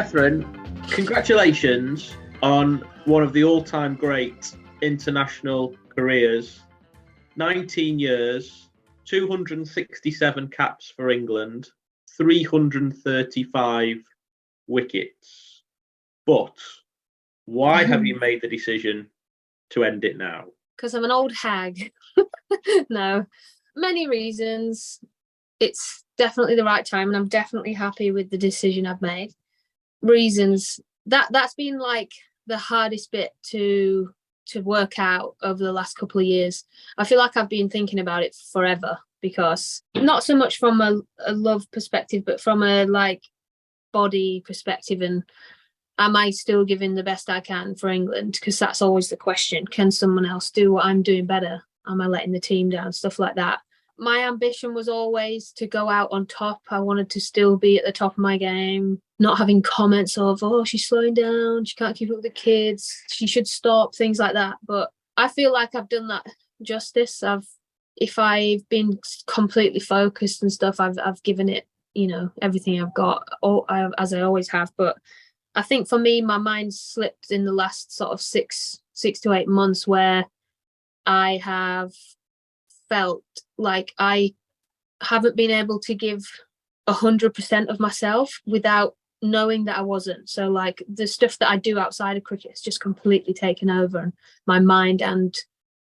Katherine, congratulations on one of the all-time great international careers. 19 years, 267 caps for England, 335 wickets. But why have you made the decision to end it now? Because I'm an old hag. No, many reasons. It's definitely the right time, and I'm definitely happy with the decision I've made. Reasons that's been like the hardest bit to work out over the last couple of years. I feel like I've been thinking about it forever, because not so much from a love perspective, but from a like body perspective, and am I still giving the best I can for England? Because that's always the question. Can someone else do what I'm doing better? Am I letting the team down? Stuff like that. My ambition was always to go out on top. I wanted to still be at the top of my game, not having comments of, oh, she's slowing down, she can't keep up with the kids, she should stop, things like that. But I feel like I've done that justice. If I've been completely focused and stuff, I've given it, everything I've got, as I always have. But I think for me, my mind slipped in the last sort of six to 8 months, where I have felt like I haven't been able to give 100% of myself without knowing that I wasn't. So like the stuff that I do outside of cricket has just completely taken over, and my mind and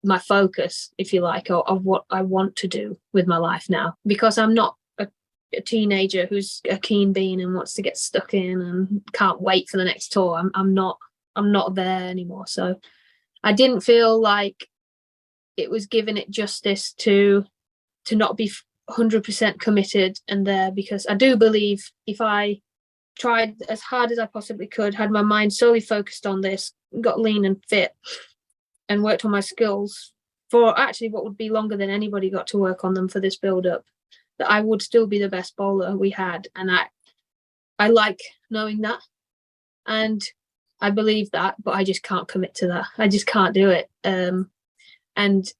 my focus, if you like, of what I want to do with my life now, because I'm not a teenager who's a keen bean and wants to get stuck in and can't wait for the next tour. I'm not there anymore. So I didn't feel like it was giving it justice to not be 100% committed and there, because I do believe if I tried as hard as I possibly could, had my mind solely focused on this, got lean and fit, and worked on my skills for actually what would be longer than anybody got to work on them for this build-up, that I would still be the best bowler we had. And I like knowing that, and I believe that, but I just can't commit to that. I just can't do it. And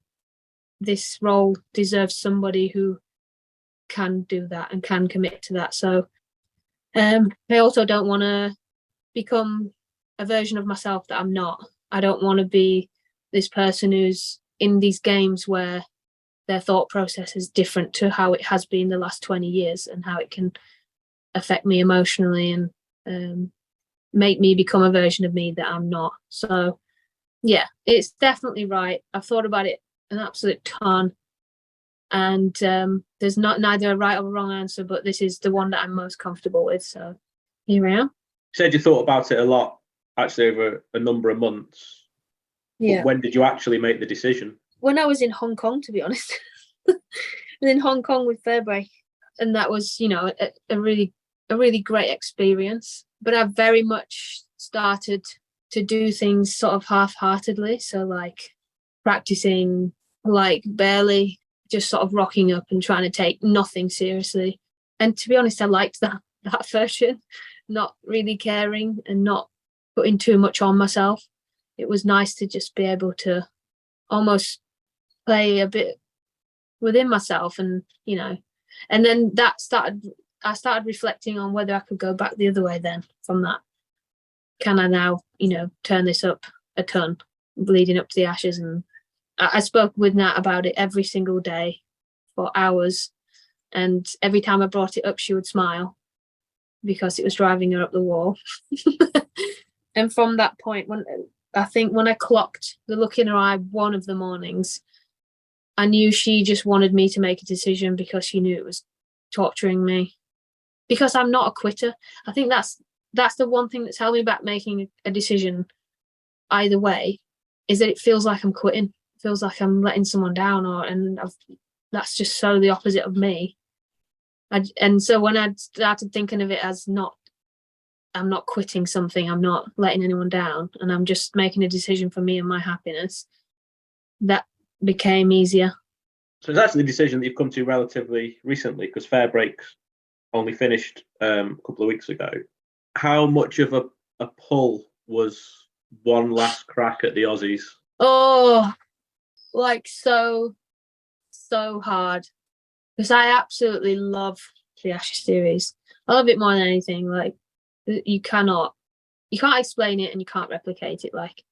this role deserves somebody who can do that and can commit to that. So I also don't want to become a version of myself that I'm not. I don't want to be this person who's in these games where their thought process is different to how it has been the last 20 years and how it can affect me emotionally and make me become a version of me that I'm not. So yeah, it's definitely right. I've thought about it an absolute ton, and there's neither a right or a wrong answer, but this is the one that I'm most comfortable with. So here I am. You said you thought about it a lot, actually, over a number of months. Yeah. But when did you actually make the decision? When I was in Hong Kong, to be honest. I was in Hong Kong with Fairbrae, and that was, a really great experience. But I've very much started to do things sort of half-heartedly. So like practicing, like barely, just sort of rocking up and trying to take nothing seriously. And to be honest, I liked that version, not really caring and not putting too much on myself. It was nice to just be able to almost play a bit within myself, and and then I started reflecting on whether I could go back the other way then from that. Can I now, turn this up a ton leading up to the Ashes? And I spoke with Nat about it every single day for hours. And every time I brought it up, she would smile because it was driving her up the wall. And from that point, when I clocked the look in her eye one of the mornings, I knew she just wanted me to make a decision because she knew it was torturing me. Because I'm not a quitter. I think that's the one thing that's held me back making a decision either way, is that it feels like I'm quitting. It feels like I'm letting someone down, that's just so the opposite of me. And so when I started thinking of it as I'm not quitting something, I'm not letting anyone down, and I'm just making a decision for me and my happiness, that became easier. So it's actually a decision that you've come to relatively recently, because Fairbrake's only finished a couple of weeks ago. How much of a pull was one last crack at the Aussies? Oh, like so hard, because I absolutely love the Ashes series. I love it more than anything. Like You can't explain it and you can't replicate it. Like,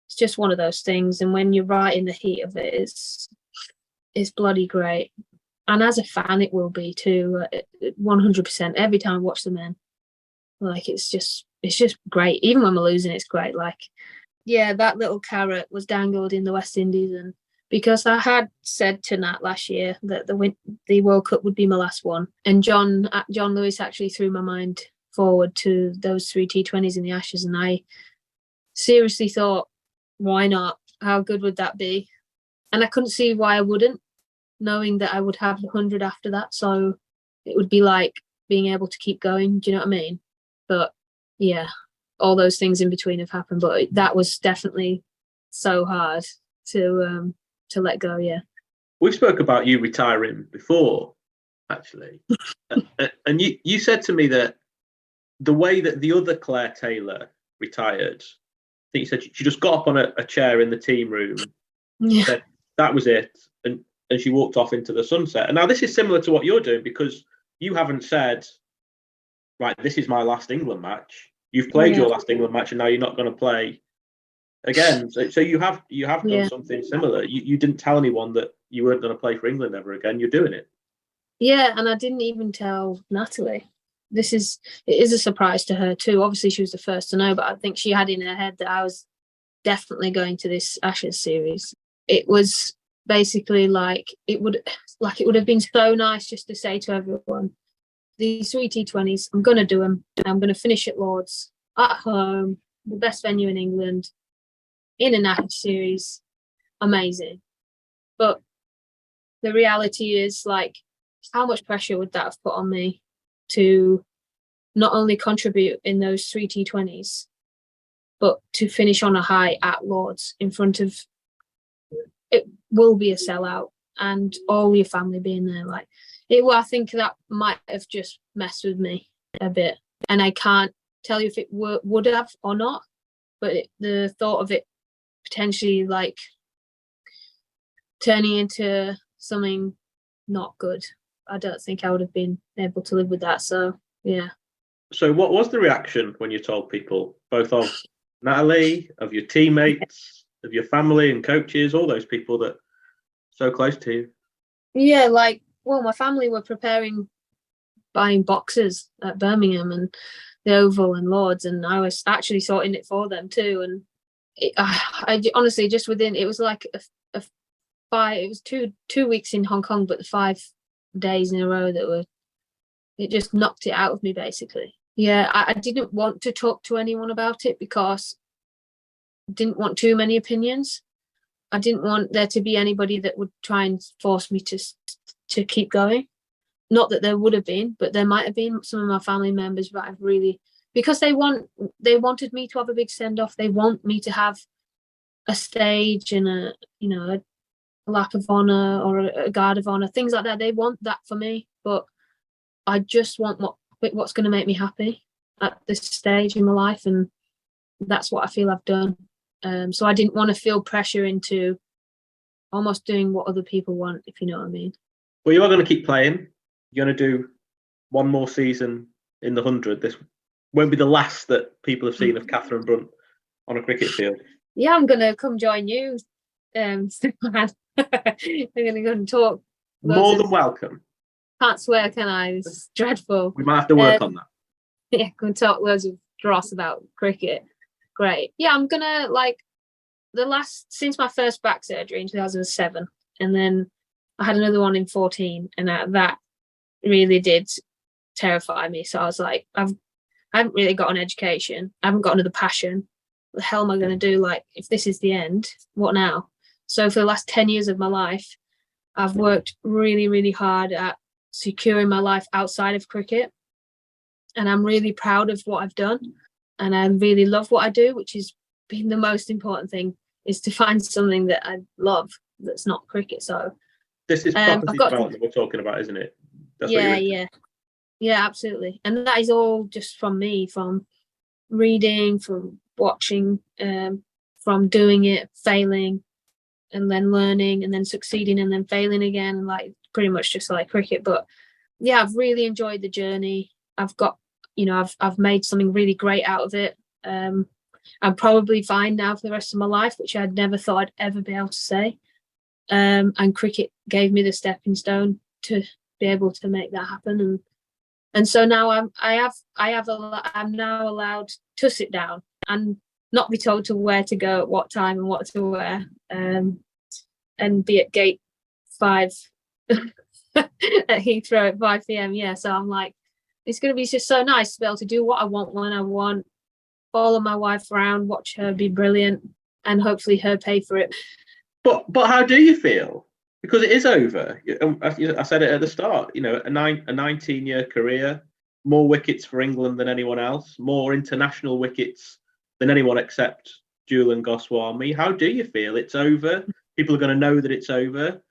it's just one of those things. And when you're right in the heat of it, it's bloody great. And as a fan, it will be too, 100%. Every time I watch the men, like, it's just great. Even when we're losing, it's great. Like, yeah, that little carrot was dangled in the West Indies, and because I had said to Nat last year that the World Cup would be my last one, and John Lewis actually threw my mind forward to those 3 T20s in the Ashes, and I seriously thought, why not? How good would that be? And I couldn't see why I wouldn't, knowing that I would have 100 after that. So it would be like being able to keep going. Do you know what I mean? But yeah, all those things in between have happened. But that was definitely so hard to let go. Yeah. We've spoke about you retiring before, actually. And you said to me that the way that the other Claire Taylor retired, I think you said she just got up on a chair in the team room, said that was it, and she walked off into the sunset. And now this is similar to what you're doing, because you haven't said, right, this is my last England match. You've played your last England match, and now you're not going to play again. So you have done something similar. You didn't tell anyone that you weren't going to play for England ever again. You're doing it. Yeah, and I didn't even tell Natalie. It is a surprise to her too. Obviously, she was the first to know, but I think she had in her head that I was definitely going to this Ashes series. It was basically like it would have been so nice just to say to everyone, these 3 T20s, I'm going to do them. I'm going to finish at Lord's, at home, the best venue in England, in an Ashes series. Amazing. But the reality is, like, how much pressure would that have put on me to not only contribute in those 3 T20s, but to finish on a high at Lord's in front of, it will be a sellout, and all your family being there. Like, I think that might have just messed with me a bit, and I can't tell you if it would have or not, but the thought of it potentially like turning into something not good, I don't think I would have been able to live with that. So yeah. So what was the reaction when you told people, both of Natalie, of your teammates, of your family and coaches, all those people that are so close to you? Yeah, like, well, my family were buying boxes at Birmingham and the Oval and Lords, and I was actually sorting it for them too. And I honestly, just within, it was like it was 2 weeks in Hong Kong, but the 5 days in a row it just knocked it out of me, basically. Yeah, I didn't want to talk to anyone about it because I didn't want too many opinions. I didn't want there to be anybody that would try and force me to keep going. Not that there would have been, but there might have been some of my family members that I've really, because they wanted me to have a big send off. They want me to have a stage and a lap of honor or a guard of honor, things like that. They want that for me, but I just want what's going to make me happy at this stage in my life, and that's what I feel I've done. So I didn't want to feel pressure into almost doing what other people want, if you know what I mean. Well, you are going to keep playing. You're going to do one more season in the 100. This won't be the last that people have seen of Katherine Brunt on a cricket field. Yeah, I'm going to come join you, Stefan. I'm going to go and talk. More than welcome. Can't swear, can I? It's dreadful. We might have to work on that. Yeah, going to talk loads of dross about cricket. Great. Yeah, I'm going to, since my first back surgery in 2007, and then I had another one in 2014, and that really did terrify me. So I was like, I haven't really got an education. I haven't got another passion. What the hell am I going to do? Like, if this is the end, what now? So for the last 10 years of my life, I've worked really, really hard at securing my life outside of cricket. And I'm really proud of what I've done. And I really love what I do, which has been the most important thing, is to find something that I love that's not cricket. So this is property development we're talking about, isn't it? That's yeah, absolutely. And that is all just from me, from reading, from watching, from doing it, failing, and then learning, and then succeeding, and then failing again, like pretty much just like cricket. But yeah, I've really enjoyed the journey. I've got I've made something really great out of it. I'm probably fine now for the rest of my life, which I'd never thought I'd ever be able to say. And cricket gave me the stepping stone to be able to make that happen. And so now I'm now allowed to sit down and not be told to where to go at what time and what to wear, and be at gate 5 at Heathrow at 5 p.m. Yeah, so I'm like, it's going to be just so nice to be able to do what I want when I want, follow my wife around, watch her be brilliant, and hopefully her pay for it. But how do you feel? Because it is over. I said it at the start. A 19-year career, more wickets for England than anyone else, more international wickets than anyone except Julian Goswami. How do you feel? It's over. People are going to know that it's over,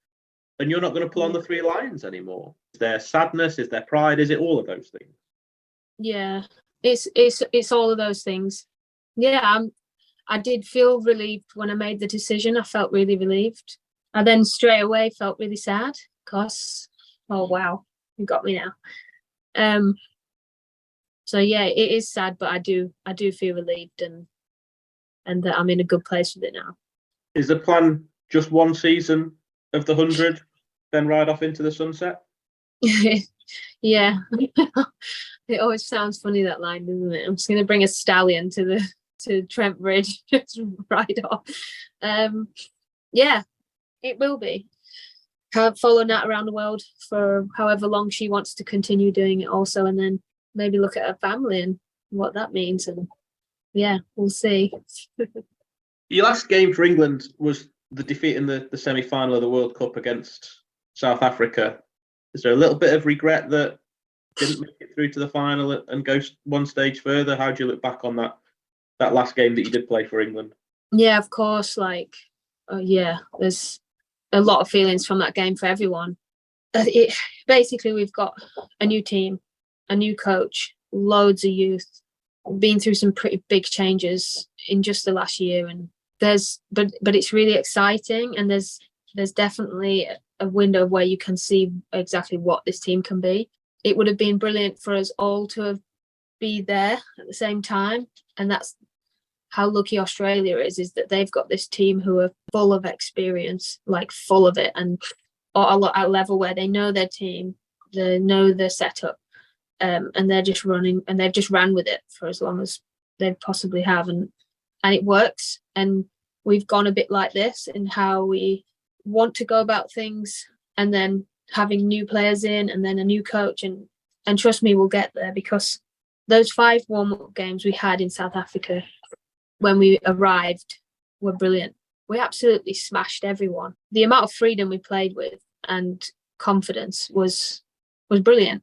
and you're not going to pull on the 3 lions anymore. Is there sadness? Is there pride? Is it all of those things? Yeah, it's all of those things. Yeah, I did feel relieved when I made the decision. I felt really relieved. I then straight away felt really sad because, oh wow, you got me now. So yeah, it is sad, but I do feel relieved and that I'm in a good place with it now. Is the plan just one season of the 100, then ride off into the sunset? Yeah. It always sounds funny, that line, doesn't it? I'm just going to bring a stallion to Trent Bridge, just ride off. Yeah, it will be. Follow Nat around the world for however long she wants to continue doing it also, and then maybe look at her family and what that means. And yeah, we'll see. Your last game for England was the defeat in the semi-final of the World Cup against South Africa. Is there a little bit of regret that didn't make it through to the final and go one stage further? How do you look back on that last game that you did play for England? Yeah, of course. Yeah, there's a lot of feelings from that game for everyone. Basically, we've got a new team, a new coach, loads of youth, been through some pretty big changes in just the last year, and but it's really exciting, and there's definitely a window where you can see exactly what this team can be. It would have been brilliant for us all to have be there at the same time, and that's how lucky Australia is that they've got this team who are full of experience, like full of it, and at a level where they know their team, they know their setup, and they're just running, and they've just ran with it for as long as they possibly have, and it works. And we've gone a bit like this in how we want to go about things, and then having new players in, and then a new coach, and trust me, we'll get there, because those 5 warm-up games we had in South Africa when we arrived were brilliant. We absolutely smashed everyone. The amount of freedom we played with and confidence was brilliant.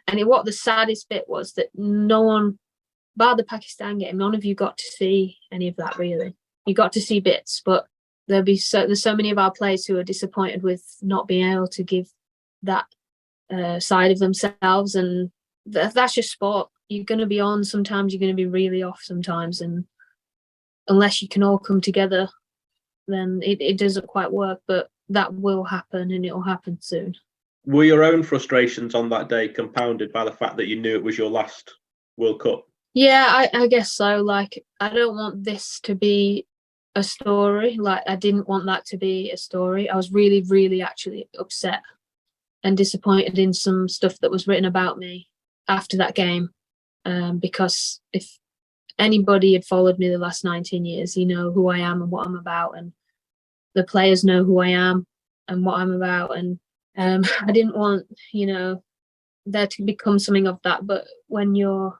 And what the saddest bit was that no one, bar the Pakistan game, none of you got to see any of that really. You got to see bits, but there's so many of our players who are disappointed with not being able to give that side of themselves, and that's just sport. You're going to be on sometimes, you're going to be really off sometimes, and unless you can all come together, then it doesn't quite work. But that will happen, and it will happen soon. Were your own frustrations on that day compounded by the fact that you knew it was your last World Cup? Yeah, I guess so. Like, I don't want this to be a story. Like, I didn't want that to be a story. I was really, really actually upset and disappointed in some stuff that was written about me after that game, because if anybody had followed me the last 19 years, you know who I am and what I'm about, and the players know who I am and what I'm about, and I didn't want, there to become something of that. But when you're,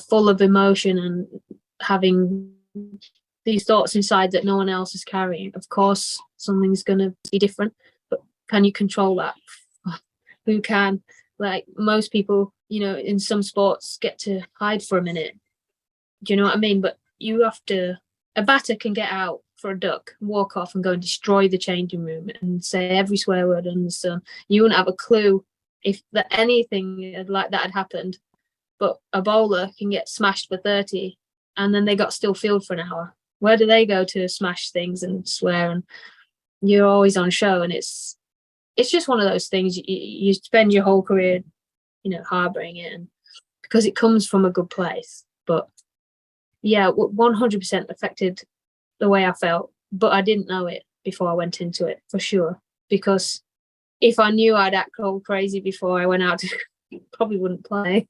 full of emotion and having these thoughts inside that no one else is carrying, of course something's going to be different. But can you control that? Who can? Like, most people, in some sports get to hide for a minute. Do you know what I mean? But you have to, a batter can get out for a duck, walk off and go and destroy the changing room and say every swear word under the sun. You wouldn't have a clue if anything like that had happened. But a bowler can get smashed for 30 and then they got still field for an hour. Where do they go to smash things and swear? And you're always on show, and it's just one of those things. You spend your whole career, harboring it, and because it comes from a good place. But yeah, 100% affected the way I felt, but I didn't know it before I went into it, for sure, because if I knew I'd act all crazy before I went out, probably wouldn't play.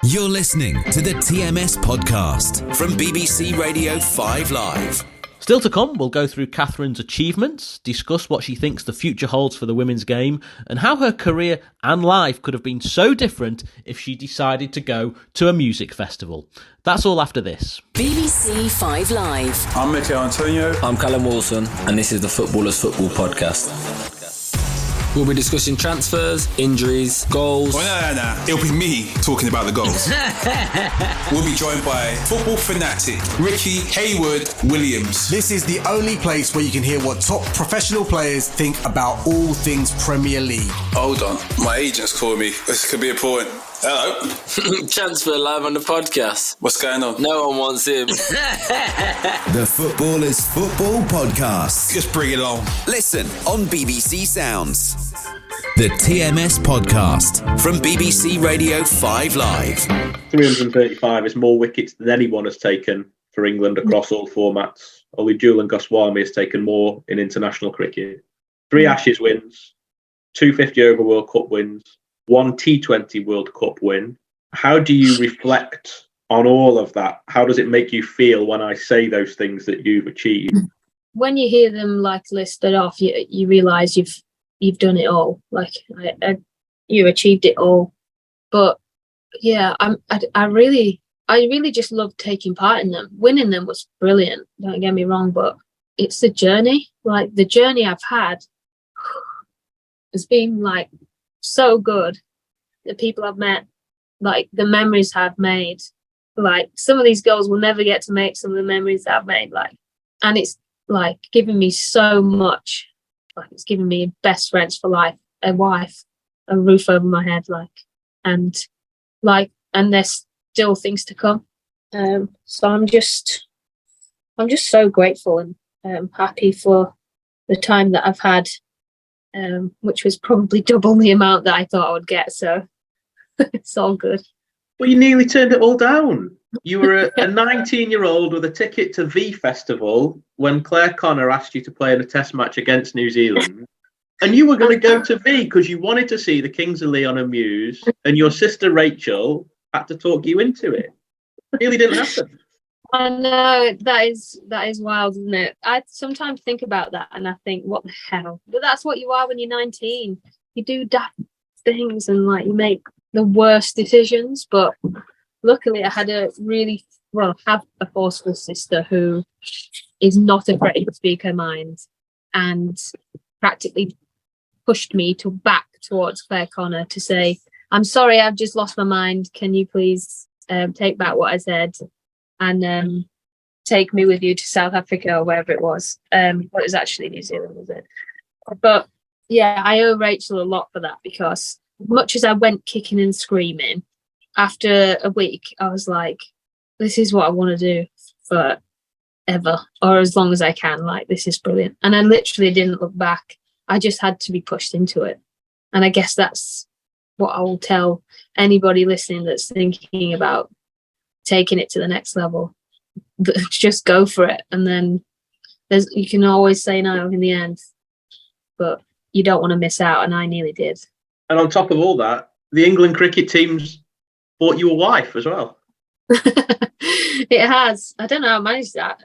You're listening to the TMS podcast from BBC Radio 5 Live. Still to come, we'll go through Katherine's achievements, discuss what she thinks the future holds for the women's game, and how her career and life could have been so different if she decided to go to a music festival. That's all after this. BBC 5 Live. I'm Mikel Antonio. I'm Callum Wilson, and this is the Footballers Football Podcast. We'll be discussing transfers, injuries, goals. Oh, no. It'll be me talking about the goals. We'll be joined by football fanatic Ricky Hayward Williams. This is the only place where you can hear what top professional players think about all things Premier League. Hold on, my agent's called me. This could be important. Hello. Transfer live on the podcast. What's going on? No one wants him. The Footballers Football Podcast. Just bring it on. Listen on BBC Sounds. The TMS Podcast from BBC Radio 5 Live. 335 is more wickets than anyone has taken for England across all formats. Only Julian Goswami has taken more in international cricket. 3 Ashes wins, 2 50-over World Cup wins, 1 T20 World Cup win. How do you reflect on all of that? How does it make you feel when I say those things that you've achieved? When you hear them like listed off, you realise you've done it all. Like you achieved it all. But yeah, I really just love taking part in them. Winning them was brilliant. Don't get me wrong, but it's the journey. Like the journey I've had has been like so good. The people I've met, like the memories I've made, like some of these girls will never get to make some of the memories that I've made. Like, and it's like giving me so much. Like it's giving me best friends for life, a wife, a roof over my head, and there's still things to come. So I'm just so grateful and happy for the time that I've had, which was probably double the amount that I thought I would get. So it's all good. Well, you nearly turned it all down. You were a 19-year-old with a ticket to V Festival when Claire Connor asked you to play in a test match against New Zealand. And you were going to go to V because you wanted to see the Kings of Leon and Muse, and your sister Rachel had to talk you into it. It really didn't happen. I know, that is wild, isn't it? I sometimes think about that and I think, what the hell? But that's what you are when you're 19. You do daft things and like you make the worst decisions. But luckily I had have a forceful sister who is not afraid to speak her mind and practically pushed me back towards Claire Connor to say, I'm sorry, I've just lost my mind. Can you please take back what I said and take me with you to South Africa or wherever it was. Well, it was actually New Zealand, was it? But yeah, I owe Rachel a lot for that, because much as I went kicking and screaming, after a week, I was like, this is what I want to do forever, or as long as I can. Like, this is brilliant. And I literally didn't look back. I just had to be pushed into it. And I guess that's what I will tell anybody listening that's thinking about taking it to the next level. Just go for it. And then you can always say no in the end, but you don't want to miss out. And I nearly did. And on top of all that, the England cricket team's bought you a wife as well. It has. I don't know how I managed that.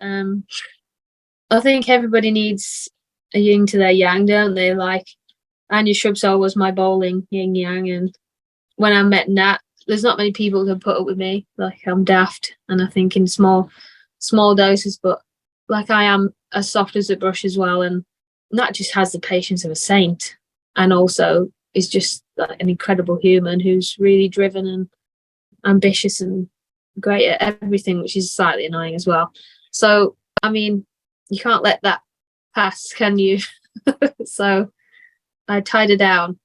I think everybody needs a yin to their yang, don't they? Like, Anya Shrubsole was my bowling yin yang, and when I met Nat, there's not many people who can put up with me. Like, I'm daft, and I think in small doses, but like I am as soft as a brush as well. And Nat just has the patience of a saint, and also is just like an incredible human who's really driven and ambitious and great at everything, which is slightly annoying as well. So, I mean, you can't let that pass, can you? So I tied her down.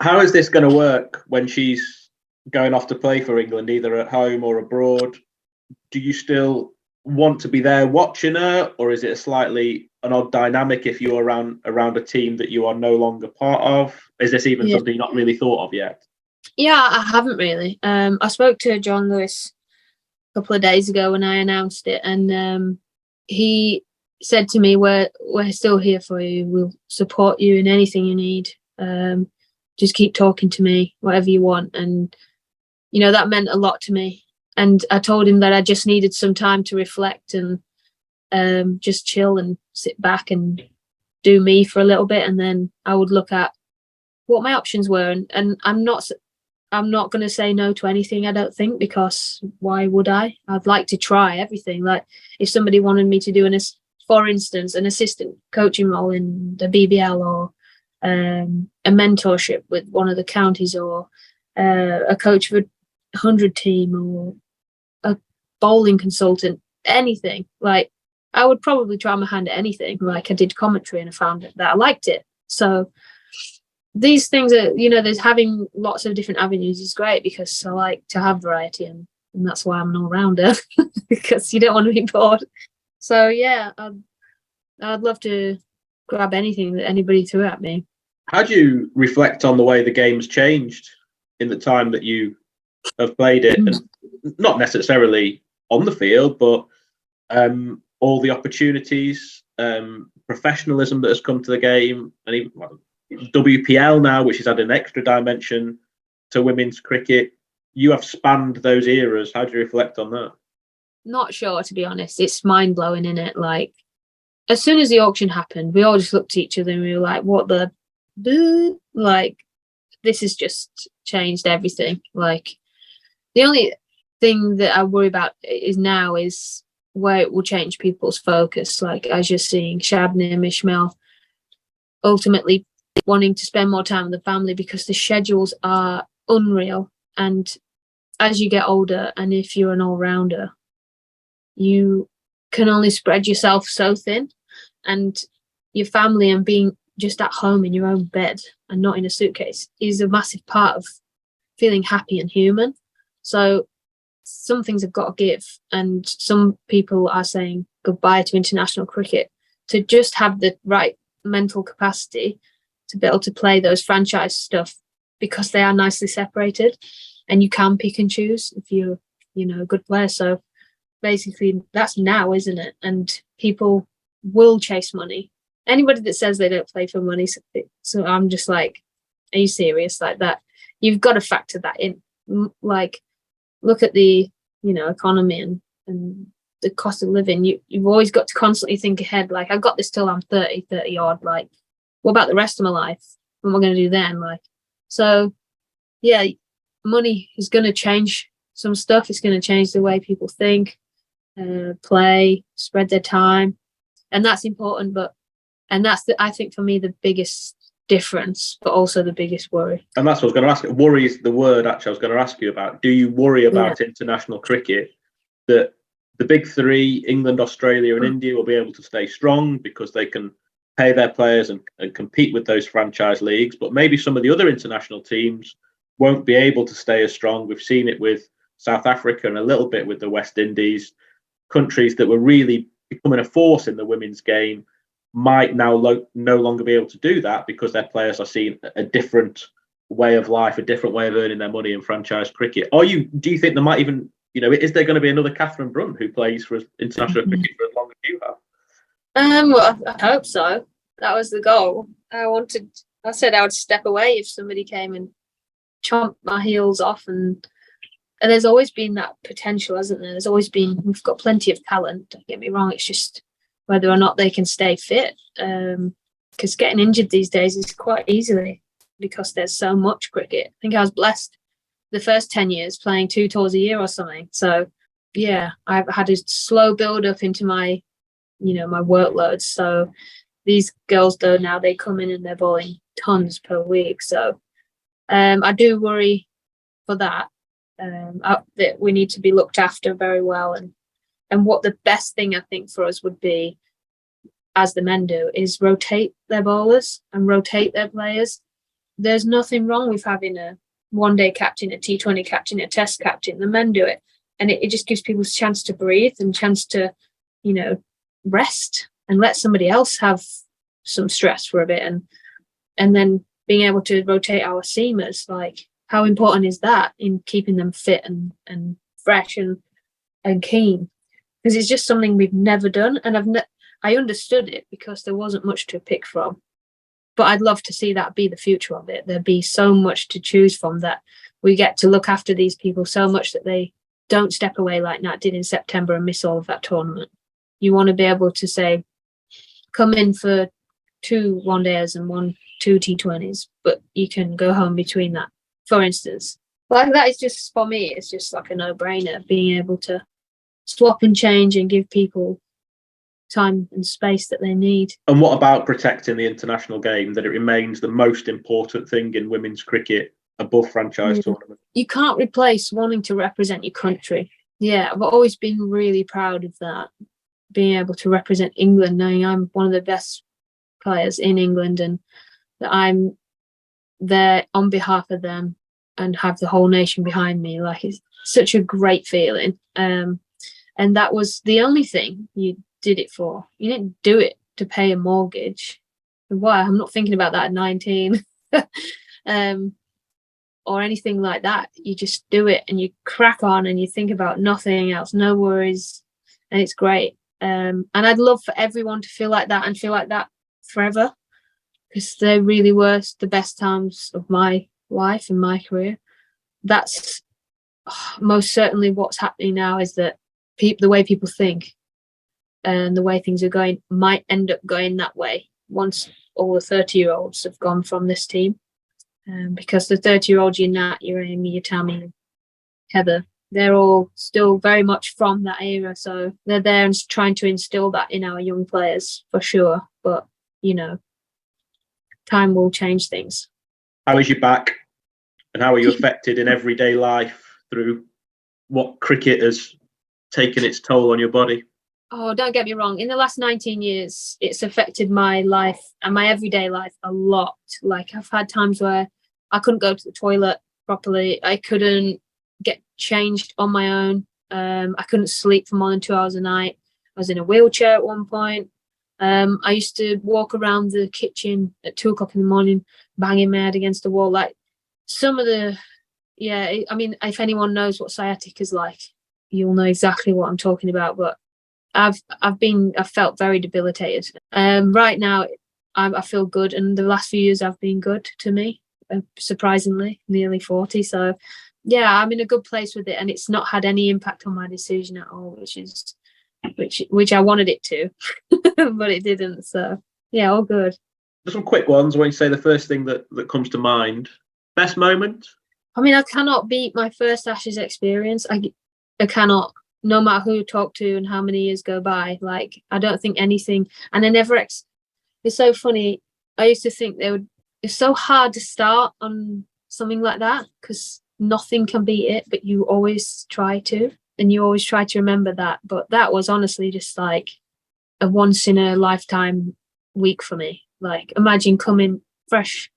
How is this going to work when she's going off to play for England, either at home or abroad? Do you still want to be there watching her, or is it an odd dynamic if you're around a team that you are no longer part of? Is this even something you've not really thought of yet? Yeah, I haven't really. I spoke to John Lewis a couple of days ago when I announced it, and he said to me, we're still here for you. We'll support you in anything you need. Just keep talking to me, whatever you want. And, you know, that meant a lot to me. And I told him that I just needed some time to reflect and just chill and sit back and do me for a little bit. And then I would look at what my options were. And I'm not going to say no to anything, I don't think, because why would I? I'd like to try everything. Like if somebody wanted me to do for instance, an assistant coaching role in the BBL, or a mentorship with one of the counties, or a coach for 100 team, or a bowling consultant, anything. Like I would probably try my hand at anything. Like I did commentary and I found that I liked it. So these things are, you know, there's having lots of different avenues is great, because I like to have variety, and that's why I'm an all-rounder because you don't want to be bored. So yeah, I'd love to grab anything that anybody threw at me. How do you reflect on the way the game's changed in the time that you have played it, and not necessarily on the field, but all the opportunities, professionalism that has come to the game, and even WPL now, which has had an extra dimension to women's cricket? You have spanned those eras. How do you reflect on that? Not sure, to be honest. It's mind-blowing, isn't it? Like, as soon as the auction happened, we all just looked at each other and we were like, what the... Like, this has just changed everything. Like, the only thing that I worry about is where it will change people's focus. Like, as you're seeing, Shabnim, Ishmael, ultimately wanting to spend more time with the family because the schedules are unreal. And as you get older, and if you're an all-rounder, you can only spread yourself so thin, and your family and being just at home in your own bed and not in a suitcase is a massive part of feeling happy and human. So some things have got to give, and some people are saying goodbye to international cricket to just have the right mental capacity to be able to play those franchise stuff, because they are nicely separated and you can pick and choose if you're, you know, a good player. So basically that's now, isn't it? And people will chase money. Anybody that says they don't play for money, so I'm just like, are you serious? Like that, you've got to factor that in. Like, look at the, you know, economy and the cost of living. You've always got to constantly think ahead. Like, I've got this till I'm 30 odd. Like, what about the rest of my life? What am I going to do then? Like, so yeah, money is going to change some stuff. It's going to change the way people think, play, spread their time, and that's important. And that's I think for me the biggest difference, but also the biggest worry. And that's what I was going to ask. Worry is the word actually I was going to ask you about. Do you worry about international cricket, that the big three, England, Australia and India, will be able to stay strong because they can pay their players and compete with those franchise leagues, but maybe some of the other international teams won't be able to stay as strong? We've seen it with South Africa and a little bit with the West Indies. Countries that were really becoming a force in the women's game might now no longer be able to do that because their players are seeing a different way of life, a different way of earning their money in franchise cricket. Do you think there might even, you know, is there going to be another Katherine Brunt who plays for international cricket for as long as you have? Well, I hope so. That was the goal. I said I would step away if somebody came and chomped my heels off, and there's always been that potential, hasn't there? We've got plenty of talent, don't get me wrong. It's just whether or not they can stay fit, because getting injured these days is quite easily because there's so much cricket. I think I was blessed the first 10 years playing 2 tours a year or something. So yeah, I've had a slow build up into my, you know, my workload. So these girls though, now they come in and they're bowling tons per week. So I do worry for that we need to be looked after very well. And what the best thing I think for us would be, as the men do, is rotate their bowlers and rotate their players. There's nothing wrong with having a one-day captain, a T20 captain, a test captain. The men do it. And it just gives people a chance to breathe and chance to, you know, rest and let somebody else have some stress for a bit. And then being able to rotate our seamers, like how important is that in keeping them fit and fresh and keen? Because it's just something we've never done, and I understood it because there wasn't much to pick from. But I'd love to see that be the future of it. There'd be so much to choose from, that we get to look after these people so much that they don't step away like Nat did in September and miss all of that tournament. You want to be able to say, come in for 2 one-dayers and 2 T20s, but you can go home between that, for instance. Like, that is just, for me, it's just like a no-brainer, being able to swap and change and give people time and space that they need. And what about protecting the international game, that it remains the most important thing in women's cricket above franchise tournament? You can't replace wanting to represent your country. Yeah, I've always been really proud of that, being able to represent England, knowing I'm one of the best players in England and that I'm there on behalf of them and have the whole nation behind me. Like, it's such a great feeling. And that was the only thing you did it for. You didn't do it to pay a mortgage. Why? I'm not thinking about that at 19 or anything like that. You just do it and you crack on and you think about nothing else, no worries, and it's great. And I'd love for everyone to feel like that and feel like that forever, because they really were the best times of my life and my career. That's most certainly what's happening now, is that the way people think and the way things are going might end up going that way once all the 30-year-olds have gone from this team. Because the 30-year-olds, your Nat, your Amy, your Tammy, Heather, they're all still very much from that era. So they're there and trying to instill that in our young players for sure. But, you know, time will change things. How is your back, and how are you affected in everyday life through what cricket has taken its toll on your body? Oh, don't get me wrong. In the last 19 years, it's affected my life and my everyday life a lot. Like, I've had times where I couldn't go to the toilet properly. I couldn't get changed on my own. I couldn't sleep for more than 2 hours a night. I was in a wheelchair at one point. I used to walk around the kitchen at 2 o'clock in the morning, banging my head against the wall. Like, some of the, I mean, if anyone knows what sciatica is like, you'll know exactly what I'm talking about. But I've felt very debilitated. Right now, I feel good, and the last few years have been good to me. Surprisingly, nearly 40. So, yeah, I'm in a good place with it, and it's not had any impact on my decision at all, which I wanted it to, but it didn't. So, yeah, all good. Just some quick ones. I want you to say the first thing that comes to mind. Best moment? I mean, I cannot beat my first Ashes experience. I cannot. No matter who you talk to and how many years go by, like, I don't think anything, and I never, it's so funny. I used to think it's so hard to start on something like that because nothing can beat it, but you always try to, and you always try to remember that. But that was honestly just like a once in a lifetime week for me. Like, imagine coming fresh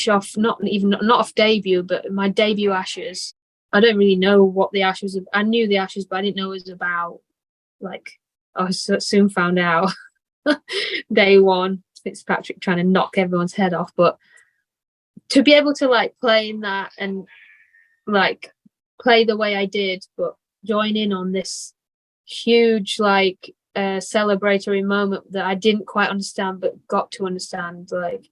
off, not off debut, but my debut Ashes. I don't really know what the Ashes. I knew the Ashes, but I didn't know it was about. Like, I soon found out. Day one, Fitzpatrick trying to knock everyone's head off, but to be able to like play in that and like play the way I did, but join in on this huge like celebratory moment that I didn't quite understand, but got to understand. Like,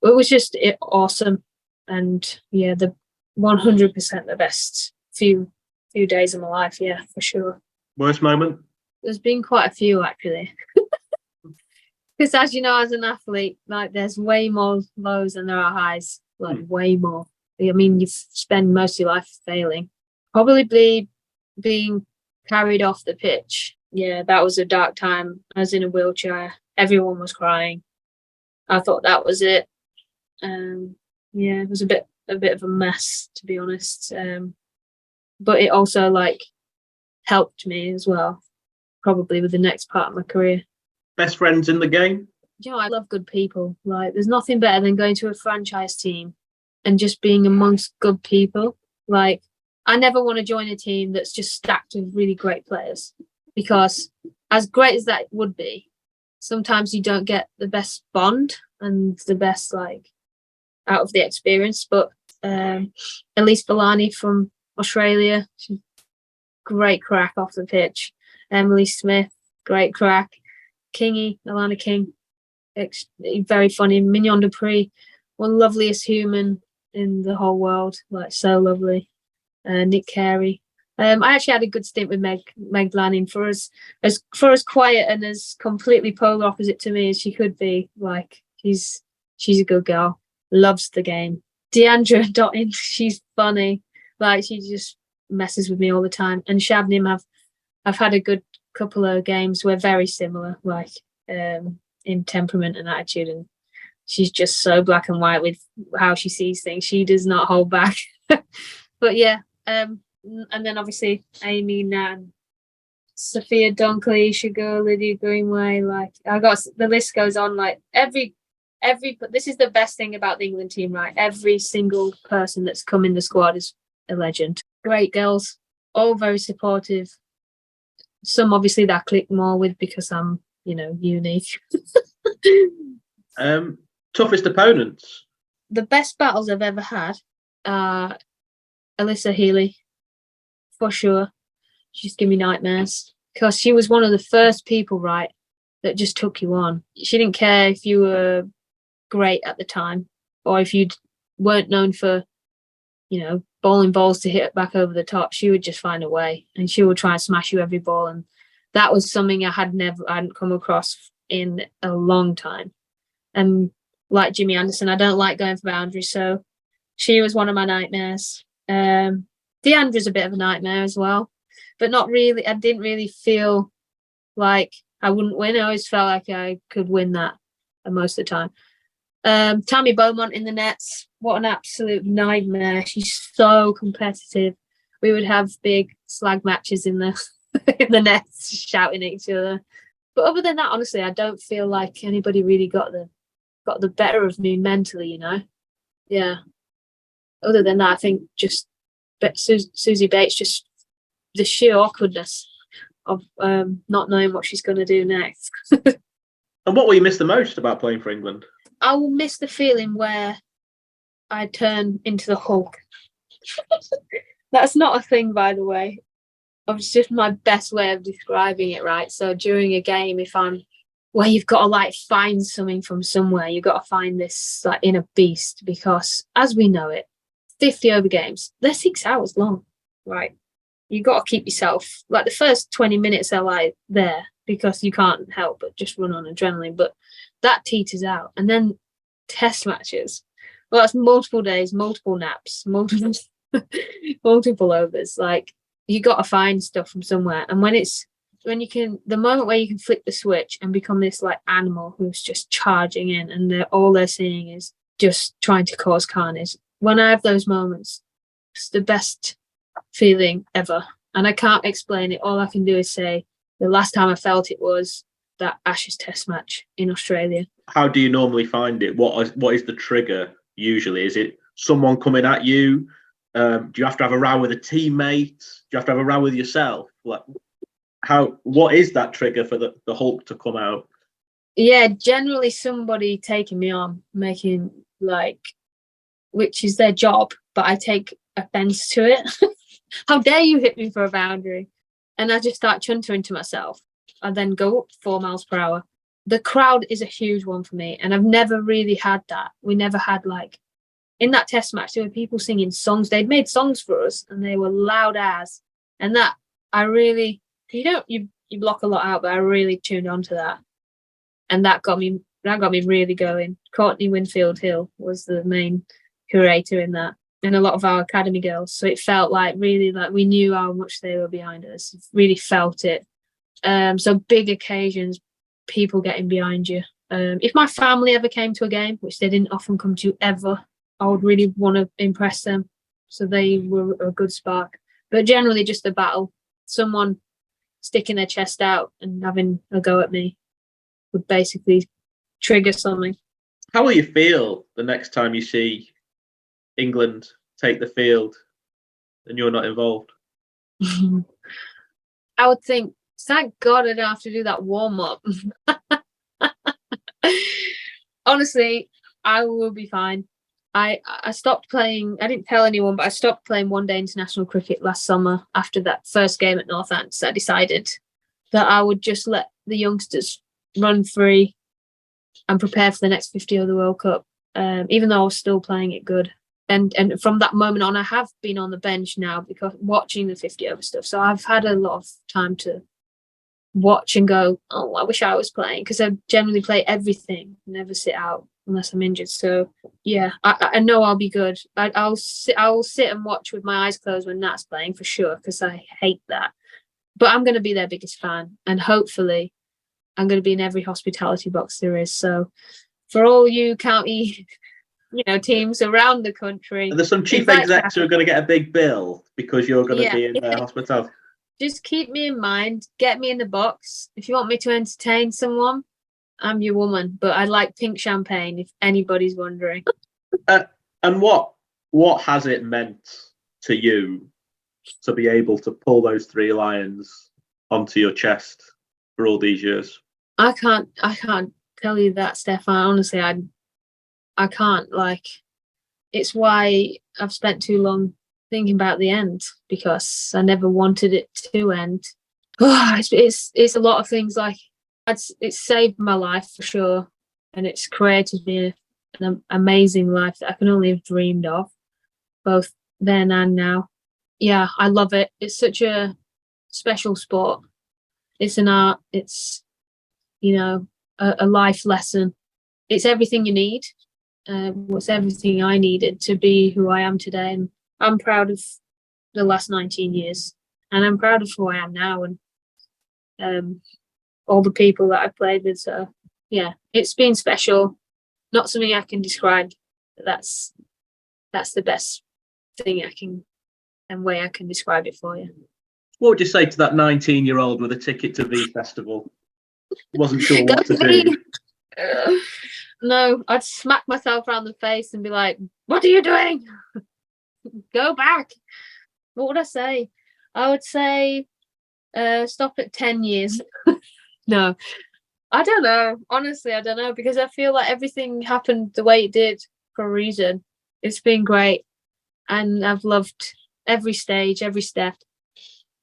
it was just awesome, and yeah, the 100% the best few days of my life, yeah, for sure. Worst moment? There's been quite a few, actually. Because as you know, as an athlete, like, there's way more lows than there are highs, like way more. I mean, you spend most of your life failing. Probably being carried off the pitch. Yeah, that was a dark time. I was in a wheelchair. Everyone was crying. I thought that was it. Yeah, it was a bit of a mess, to be honest. But it also like helped me as well, probably with the next part of my career. Best friends in the game? You know, I love good people. Like, there's nothing better than going to a franchise team and just being amongst good people. Like, I never want to join a team that's just stacked with really great players, because as great as that would be, sometimes you don't get the best bond and the best like out of the experience. But Elise Villani from Australia, she's great crack off the pitch. Emily Smith, great crack. Kingy, Alana King, very funny. Mignon Dupree, one loveliest human in the whole world, like so lovely. Nick Carey. I actually had a good stint with Meg Lanning. For as quiet and as completely polar opposite to me as she could be, like she's a good girl, loves the game. Deandra Dottin, she's funny, like she just messes with me all the time. And Shabnim, I've had a good couple of games. We're very similar, like in temperament and attitude, and she's just so black and white with how she sees things. She does not hold back. But yeah, and then obviously Amy, Nan, Sophia Dunkley, Sugar, Lydia Greenway. Like the list goes on. Like every. But this is the best thing about the England team, right? Every single person that's come in the squad is a legend. Great girls, all very supportive. Some obviously that I click more with because I'm, unique. Toughest opponents? The best battles I've ever had are Alyssa Healy, for sure. She's given me nightmares because she was one of the first people, right, that just took you on. She didn't care if you were great at the time or if you weren't known for, bowling balls to hit back over the top. She would just find a way, and she would try and smash you every ball. And that was something I hadn't come across in a long time. And like Jimmy Anderson, I don't like going for boundaries, so she was one of my nightmares. Deandra's a bit of a nightmare as well, but not really. I didn't really feel like I wouldn't win. I always felt like I could win that most of the time. Tammy Beaumont in the nets, what an absolute nightmare. She's so competitive. We would have big slag matches in the in the nets, shouting at each other. But other than that, honestly, I don't feel like anybody really got the better of me mentally, Yeah. Other than that, I think just Susie Bates, just the sheer awkwardness of not knowing what she's going to do next. And what will you miss the most about playing for England? I will miss the feeling where I turn into the Hulk. That's not a thing, by the way. It's just my best way of describing it, right? So during a game, where you've got to find something from somewhere, you've got to find this inner beast, because as we know it, 50 over games, they're 6 hours long, right? You got to keep yourself, the first 20 minutes are there because you can't help but just run on adrenaline, but that teeters out. And then test matches, well, that's multiple days, multiple naps, multiple overs. You got to find stuff from somewhere. And the moment where you can flip the switch and become this animal who's just charging in, and all they're seeing is just trying to cause carnage. When I have those moments, it's the best feeling ever. And I can't explain it. All I can do is say the last time I felt it was that Ashes Test match in Australia. How do you normally find it? What is the trigger usually? Is it someone coming at you? Do you have to have a row with a teammate? Do you have to have a row with yourself? What is that trigger for the Hulk to come out? Yeah, generally somebody taking me on, making which is their job, but I take offense to it. How dare you hit me for a boundary? And I just start chuntering to myself. I then go up 4 miles per hour. The crowd is a huge one for me, and I've never really had that. We never had in that test match, there were people singing songs. They'd made songs for us, and they were loud as. And that I really, you block a lot out, but I really tuned on to that, and that got me really going. Courtney Winfield Hill was the main curator in that, and a lot of our academy girls. So it felt really we knew how much they were behind us. Really felt it. So big occasions, people getting behind you. If my family ever came to a game, which they didn't often come to ever, I would really want to impress them. So they were a good spark. But generally just a battle. Someone sticking their chest out and having a go at me would basically trigger something. How will you feel the next time you see England take the field and you're not involved? I would think, thank God I don't have to do that warm-up. Honestly, I will be fine. I stopped playing. I didn't tell anyone, but I stopped playing one-day international cricket last summer after that first game at Northants. I decided that I would just let the youngsters run free and prepare for the next 50 of the World Cup, even though I was still playing it good. And from that moment on, I have been on the bench now because watching the 50 over stuff. So I've had a lot of time to watch and go, oh, I wish I was playing, because I generally play everything, never sit out unless I'm injured. So yeah, I know I'll be good. I'll sit and watch with my eyes closed when Nat's playing for sure, because I hate that. But I'm going to be their biggest fan, and hopefully I'm going to be in every hospitality box there is. So for all you county, teams around the country, there's some chief execs who are going to get a big bill because you're going to be in their hospitality. Just keep me in mind. Get me in the box. If you want me to entertain someone, I'm your woman. But I like pink champagne, if anybody's wondering. And what has it meant to you to be able to pull those 3 lions onto your chest for all these years? I can't tell you that, Stefan. Honestly, I can't. It's why I've spent too long thinking about the end, because I never wanted it to end. It's a lot of things. It's saved my life for sure, and it's created me an amazing life that I can only have dreamed of, both then and now. Yeah, I love it. It's such a special sport. It's an art. It's a life lesson. It's everything you need. It's everything I needed to be who I am today, and I'm proud of the last 19 years, and I'm proud of who I am now, and all the people that I've played with. So yeah, it's been special. Not something I can describe. But that's the best thing way I can describe it for you. What would you say to that 19-year-old with a ticket to the festival? Wasn't sure what to do. No, I'd smack myself around the face and be like, "What are you doing? Go back." What would I say? I would say stop at 10 years. No, I don't know. Honestly, I don't know, because I feel like everything happened the way it did for a reason. It's been great, and I've loved every stage, every step.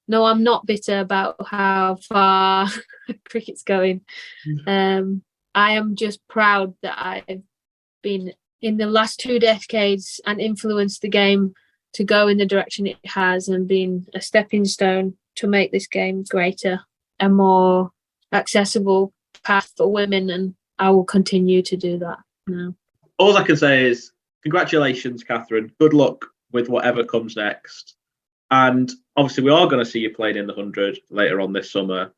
No, I'm not bitter about how far cricket's going. I am just proud that I've been in the last 2 decades and influenced the game to go in the direction it has, and been a stepping stone to make this game greater and more accessible path for women, and I will continue to do that now. All I can say is congratulations, Katherine. Good luck with whatever comes next. And obviously we are going to see you playing in the 100 later on this summer.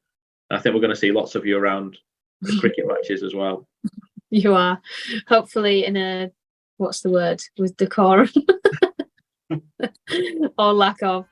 I think we're going to see lots of you around the cricket matches as well. You are. Hopefully in a, what's the word, with decorum. Or lack of.